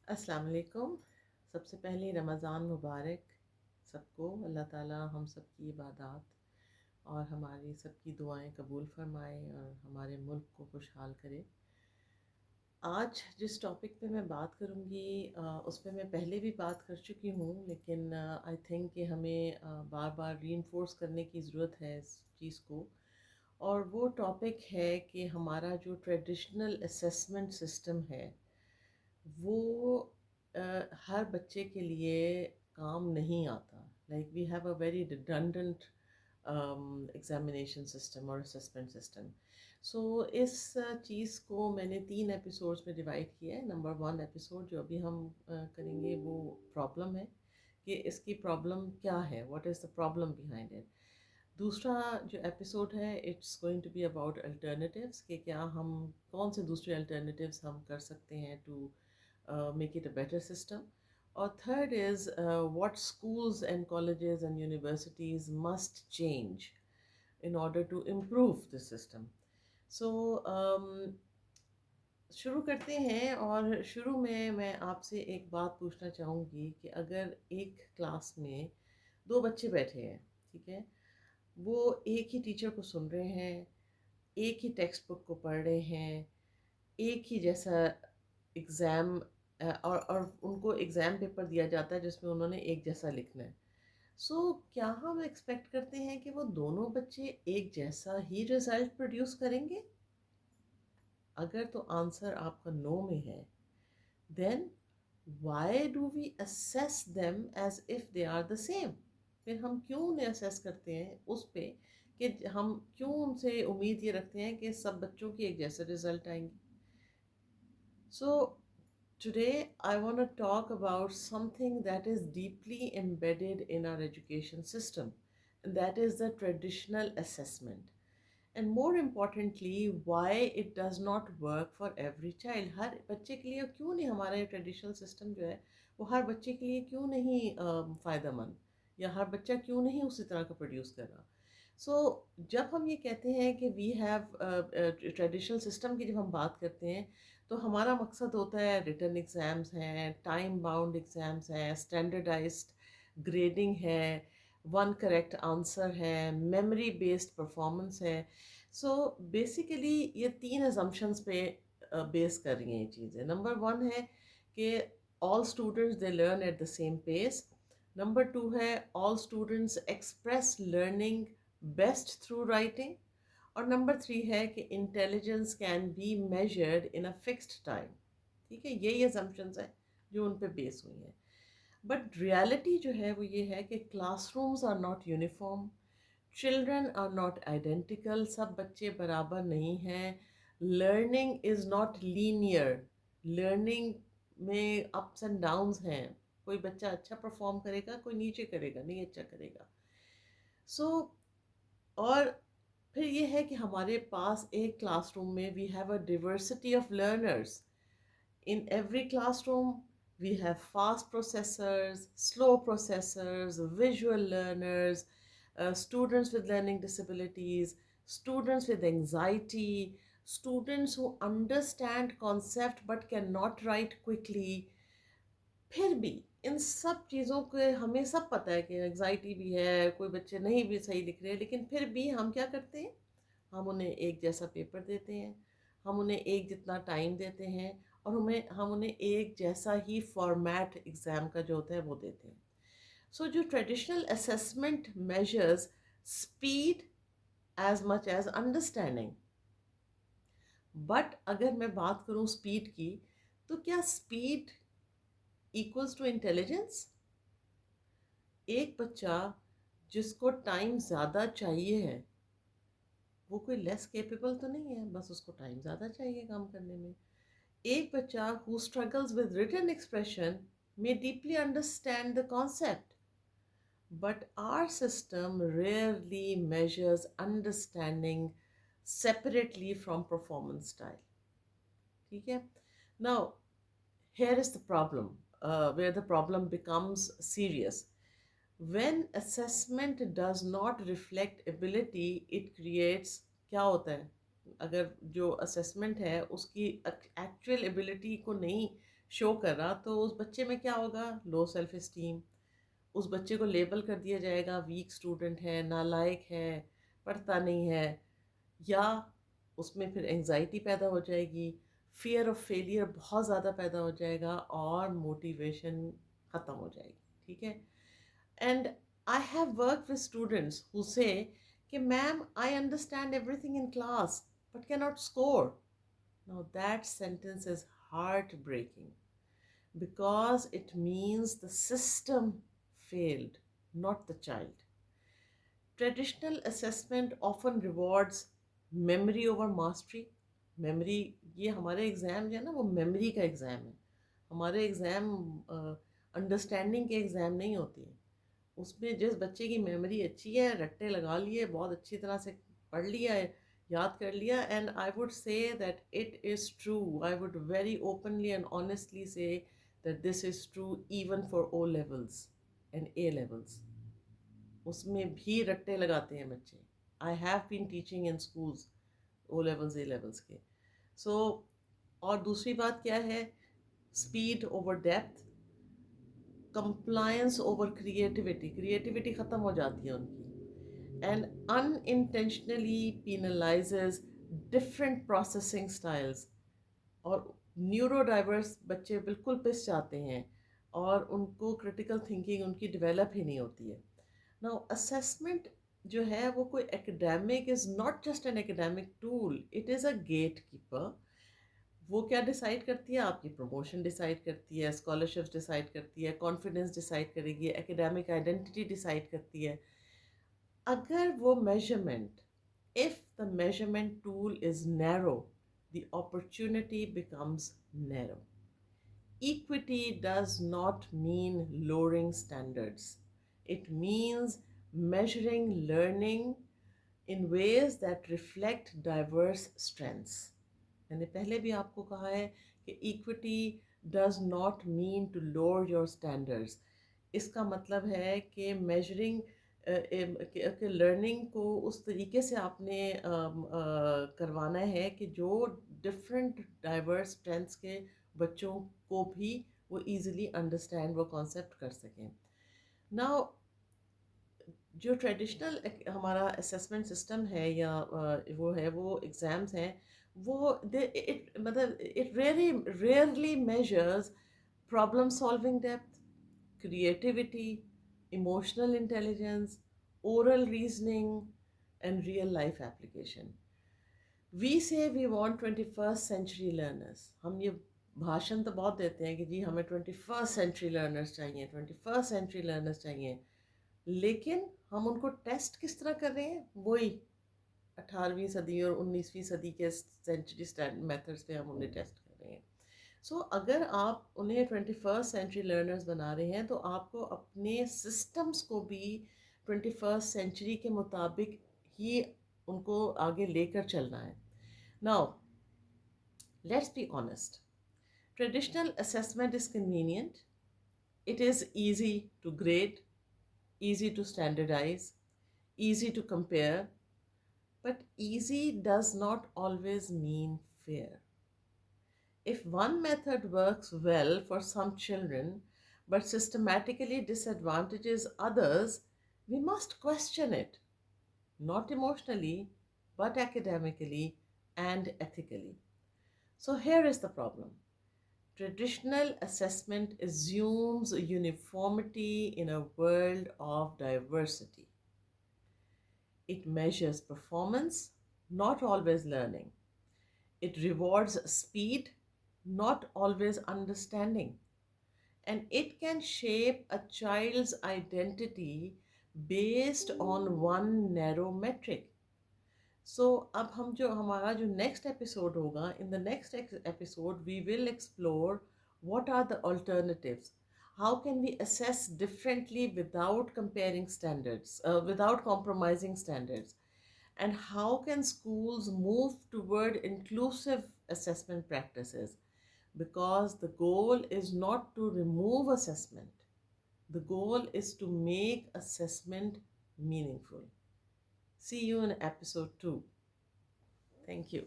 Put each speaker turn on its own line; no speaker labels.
अस्सलाम वालेकुम। सबसे पहले रमज़ान मुबारक सबको। अल्लाह ताला हम सब की इबादत और हमारी सबकी दुआएं कबूल फरमाए और हमारे मुल्क को खुशहाल करे। आज जिस टॉपिक पे मैं बात करूँगी उस पे मैं पहले भी बात कर चुकी हूँ, लेकिन आई थिंक कि हमें बार बार रीइंफोर्स करने की ज़रूरत है इस चीज़ को। और वो टॉपिक है कि हमारा जो ट्रेडिशनल असेसमेंट सिस्टम है वो हर बच्चे के लिए काम नहीं आता। Like we have a very redundant examination system और असेसमेंट सिस्टम। सो इस चीज़ को मैंने 3 एपिसोड्स में डिवाइड किया है। नंबर 1 एपिसोड जो अभी हम करेंगे वो प्रॉब्लम है कि इसकी प्रॉब्लम क्या है, what is the problem behind it. दूसरा जो एपिसोड है it's going to be about alternatives, कि क्या हम कौन से दूसरे अल्टरनेटिव्स हम कर सकते हैं to make it a better system. Or third is what schools and colleges and universities must change in order to improve the system. So शुरू करते हैं। और शुरू में मैं आपसे एक बात पूछना चाहूँगी कि अगर एक क्लास में दो बच्चे बैठे हैं, ठीक है, वो एक ही टीचर को सुन रहे हैं, एक ही टेक्स्ट बुक को पढ़ रहे हैं, एक ही जैसा एग्ज़ाम और उनको एग्ज़ाम पेपर दिया जाता है जिसमें उन्होंने एक जैसा लिखना है। सो क्या हम एक्सपेक्ट करते हैं कि वो दोनों बच्चे एक जैसा ही रिज़ल्ट प्रोड्यूस करेंगे? अगर तो आंसर आपका नो में है, then why do we assess them as if they are the same? फिर हम क्यों उन्हें असेस करते हैं उस पे कि हम क्यों उनसे उम्मीद ये रखते हैं कि सब बच्चों की एक जैसे रिजल्ट आएंगे? So, today I want to talk about something that is deeply embedded in our education system, and that is the traditional assessment. And more importantly, why it does not work for every child. हर बच्चे के लिए क्यों नहीं हमारा ये traditional system जो है वो हर बच्चे के लिए क्यों नहीं फ़ायदेमंद, या हर बच्चा क्यों नहीं उसी तरह का प्रोड्यूस कर रहा? सो जब हम ये कहते हैं कि वी हैव ट्रेडिशनल सिस्टम की, जब हम बात करते हैं तो हमारा मकसद होता है रिटन एग्ज़ाम्स हैं, टाइम बाउंड एग्ज़ाम्स हैं, स्टैंडर्डाइज्ड ग्रेडिंग है, वन करेक्ट आंसर है, मेमोरी बेस्ड परफॉर्मेंस है। सो बेसिकली ये 3 असम्पशंस पे बेस कर रही हैं ये चीज़ें। नंबर 1 है कि all students they learn at the same pace. Number 2 है all students express learning best through writing. और नंबर 3 है कि intelligence can be measured in a fixed time. ठीक है, यही असम्पशंस हैं जो उन पे बेस हुई हैं। बट रियलिटी जो है वो ये है कि classrooms are not uniform, children are not identical, सब बच्चे बराबर नहीं हैं। Learning is not linear, learning में अप्स एंड डाउन्स हैं। कोई बच्चा अच्छा परफॉर्म करेगा, कोई नीचे करेगा, नहीं अच्छा करेगा। सो और फिर ये है कि हमारे पास एक क्लासरूम में we have a diversity of learners. In every classroom, we have fast processors, slow processors, visual learners, students with learning disabilities, students with anxiety, students who understand concept but cannot write quickly. फिर भी इन सब चीज़ों के हमें सब पता है कि एंग्जाइटी भी है, कोई बच्चे नहीं भी सही लिख रहे हैं, लेकिन फिर भी हम क्या करते हैं, हम उन्हें एक जैसा पेपर देते हैं, हम उन्हें एक जितना टाइम देते हैं, और हम उन्हें एक जैसा ही फॉर्मेट एग्ज़ाम का जो होता है वो देते हैं। सो जो traditional assessment measures speed as much as understanding. But अगर मैं बात करूँ स्पीड की, तो क्या स्पीड इक्वल्स टू इंटेलिजेंस? एक बच्चा जिसको टाइम ज़्यादा चाहिए है वो कोई लेस कैपेबल तो नहीं है, बस उसको टाइम ज़्यादा चाहिए काम करने में। एक बच्चा who struggles with written expression may deeply understand the concept, but our system rarely measures understanding separately from performance style. ठीक है? Now, here is the problem, where the problem becomes serious. When assessment does not reflect ability, it creates क्या होता है? अगर जो assessment है उसकी actual ability को नहीं शो कर रहा, तो उस बच्चे में क्या होगा? Low self esteem. उस बच्चे को लेबल कर दिया जाएगा, वीक स्टूडेंट है, नालायक है, पढ़ता नहीं है, या उसमें फिर एंजाइटी पैदा हो जाएगी, फियर ऑफ फेलियर बहुत ज़्यादा पैदा हो जाएगा, और मोटिवेशन ख़त्म हो जाएगी। ठीक है? And I have work with students who say कि ma'am, I understand everything in class but can not score. Now that sentence is heart breaking, because it means the system failed, not the child. Traditional assessment often rewards memory over mastery. Memory, ये हमारे exam जो है ना, वो memory का exam है। हमारे exam understanding के एग्ज़ाम नहीं होती है। उसमें जिस बच्चे की मेमोरी अच्छी है, रट्टे लगा लिए, बहुत अच्छी तरह से पढ़ लिया है, याद कर लिया, and I would say that it is true, I would very openly and honestly से that this is true even for O levels and A levels. उसमें भी रट्टे लगाते हैं बच्चे। I have been teaching in schools O levels A levels के। सो और दूसरी बात क्या है? Speed over depth, compliance over creativity. Creativity ख़त्म हो जाती है उनकी, and unintentionally penalizes different processing styles। और न्यूरो डाइवर्स बच्चे बिल्कुल पिस जाते हैं, और उनको क्रिटिकल थिंकिंग उनकी डेवलप ही नहीं होती है। नाउ असेसमेंट जो है वो कोई academic is not just an academic tool, it is a gatekeeper. वो क्या डिसाइड करती है? आपकी प्रमोशन डिसाइड करती है, स्कॉलरशिप्स डिसाइड करती है, कॉन्फिडेंस डिसाइड करेगी, एकेडमिक आइडेंटिटी डिसाइड करती है। अगर वो measurement, if the measurement tool is narrow, the opportunity becomes narrow. Equity does not mean lowering standards. It means measuring learning in ways that reflect diverse strengths. मैंने पहले भी आपको कहा है कि equity does not mean to lower your standards. इसका मतलब है कि measuring कि लर्निंग को उस तरीके से आपने करवाना है कि जो डिफरेंट डाइवर्स स्ट्रेंथ्स के बच्चों को भी वो इजीली अंडरस्टैंड वो कॉन्सेप्ट कर सकें। नाउ जो ट्रेडिशनल हमारा असेसमेंट सिस्टम है, या वो है, वो एग्ज़ाम्स हैं, वो इट मतलब it rarely measures problem solving depth, creativity, emotional intelligence, oral reasoning, and real life application. We say we want 21st century learners. हम ये भाषण तो बहुत देते हैं कि जी हमें 21st century learners चाहिए, 21st century learners चाहिए, लेकिन हम उनको टेस्ट किस तरह कर रहे हैं? वही 18वीं सदी और 19वीं सदी के सेंचुरी मेथड्स पे हम उन्हें टेस्ट कर रहे हैं। अगर आप उन्हें 21st सेंचुरी लर्नर्स बना रहे हैं, तो आपको अपने सिस्टम्स को भी 21st सेंचुरी के मुताबिक ही उनको आगे लेकर चलना है। Now let's be honest, traditional assessment is convenient, it is easy to grade, easy to standardize, easy to compare, but easy does not always mean fair. If one method works well for some children but systematically disadvantages others, we must question it, not emotionally, but academically and ethically. So here is the problem. Traditional assessment assumes uniformity in a world of diversity. It measures performance, not always learning. It rewards speed, not always understanding. And it can shape a child's identity based on one narrow metric. अब हम जो हमारा जो next episode होगा, in the next episode we will explore what are the alternatives. How can we assess differently without comparing standards, without compromising standards? And how can schools move toward inclusive assessment practices? Because the goal is not to remove assessment, the goal is to make assessment meaningful. See you in episode 2. Thank you.